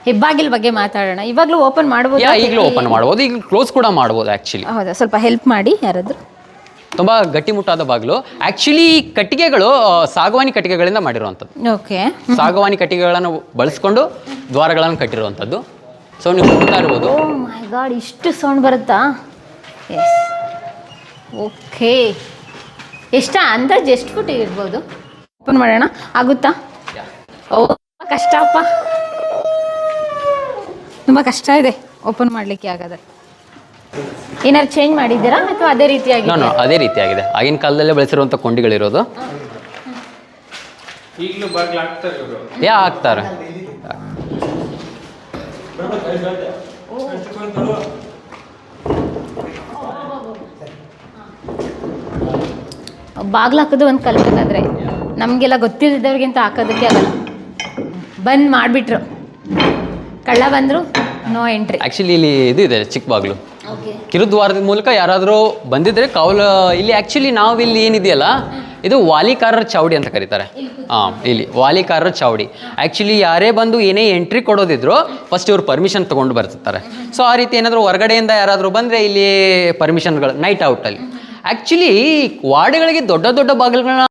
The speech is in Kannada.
ಹೆಬ್ಬಾಗಿಲ್ ಬಗ್ಗೆ ಮಾತಾಡೋಣ. ಇವಾಗಲೂ ಓಪನ್ ಮಾಡ್ಬೋದು? ಈಗಲೂ ಓಪನ್ ಮಾಡ್ಬೋದು, ಈಗ ಕ್ಲೋಸ್ ಕೂಡ ಮಾಡ್ಬೋದು ಆ್ಯಕ್ಚುಲಿ. ಹೌದಾ, ಸ್ವಲ್ಪ ಹೆಲ್ಪ್ ಮಾಡಿ ಯಾರಾದರೂ. ತುಂಬ ಗಟ್ಟಿಮುಟ್ಟಾದ ಬಾಗಿಲು. ಆ್ಯಕ್ಚುಲಿ ಕಟ್ಟಿಗೆಗಳು ಸಾಗವಾನಿ ಕಟ್ಟಿಗೆಗಳಿಂದ ಮಾಡಿರುವಂಥದ್ದು. ಓಕೆ. ಸಾಗವಾನಿ ಕಟ್ಟಿಗೆಗಳನ್ನು ಬಳಸ್ಕೊಂಡು ದ್ವಾರಗಳನ್ನು ಕಟ್ಟಿರುವಂಥದ್ದು. ಸೊ ನೀವು ನೋಡ್ತಾ ಇರ್ಬೋದು. ಓ ಮೈ ಗಾಡ್, ಇಷ್ಟು ಸೌಂಡ್ ಬರುತ್ತಾ? ಎಸ್. ಓಕೆ. ಅಂದಾಜು ಎಷ್ಟು ಫುಟ್ ಇರ್ಬೋದು? ಓಪನ್ ಮಾಡೋಣ, ಆಗುತ್ತಾ? ಓ ಕಷ್ಟಪ್ಪ, ತುಂಬ ಕಷ್ಟ ಇದೆ ಓಪನ್ ಮಾಡಲಿಕ್ಕೆ. ಆಗೋದ್ರೆ ಏನಾದ್ರು ಚೇಂಜ್ ಮಾಡಿದ್ದೀರಾ ಅಥವಾ ಅದೇ ರೀತಿಯಾಗಿ? ನಾನು ಅದೇ ರೀತಿಯಾಗಿದೆ, ಆಗಿನ ಕಾಲದಲ್ಲೇ ಬಳಸಿರುವಂಥ ಕೊಂಡಿಗಳಿರೋದು. ಈಗಲೂ ಬಾಗಿಲು ಹಾಕ್ತಾರೆ ಇವರು. ಹಾಕ್ತಾರೆ. ಬಾಗ್ಲು ಹಾಕೋದು ಒಂದು ಕಲ್ಬೇಕಾದ್ರೆ ನಮಗೆಲ್ಲ ಗೊತ್ತಿಲ್ಲದವ್ರಿಗಿಂತ ಹಾಕೋದಕ್ಕೆ ಆಗಲ್ಲ. ಬಂದ್ ಮಾಡಿಬಿಟ್ರು, ಕಳ್ಳ ಬಂದರು, ನೋ ಎಂಟ್ರಿ. ಆ್ಯಕ್ಚುಲಿ ಇಲ್ಲಿ ಇದು ಇದೆ ಚಿಕ್ಕ ಬಾಗಿಲು. ಓಕೆ. ಕಿರುದ್ವಾರದ ಮೂಲಕ ಯಾರಾದರೂ ಬಂದಿದ್ರೆ ಕಾವಲು. ಇಲ್ಲಿ ಆ್ಯಕ್ಚುಲಿ ನಾವಿಲ್ಲಿ ಏನಿದೆಯಲ್ಲ, ಇದು ವಾಲಿಕಾರರ ಚಾವಡಿ ಅಂತ ಕರೀತಾರೆ. ಇಲ್ಲಿ ವಾಲಿಕಾರರ ಚಾವಡಿ. ಆ್ಯಕ್ಚುಲಿ ಯಾರೇ ಬಂದು ಏನೇ ಎಂಟ್ರಿ ಕೊಡೋದಿದ್ರು ಫಸ್ಟ್ ಇವ್ರು ಪರ್ಮಿಷನ್ ತೊಗೊಂಡು ಬರ್ತಿರ್ತಾರೆ. ಸೊ ಆ ರೀತಿ ಏನಾದರೂ ಹೊರಗಡೆಯಿಂದ ಯಾರಾದರೂ ಬಂದರೆ ಇಲ್ಲಿ ಪರ್ಮಿಷನ್ಗಳು ನೈಟ್ ಔಟಲ್ಲಿ. ಆ್ಯಕ್ಚುಲಿ ವಾರ್ಡ್ಗಳಿಗೆ ದೊಡ್ಡ ದೊಡ್ಡ ಬಾಗಿಲುಗಳನ್ನ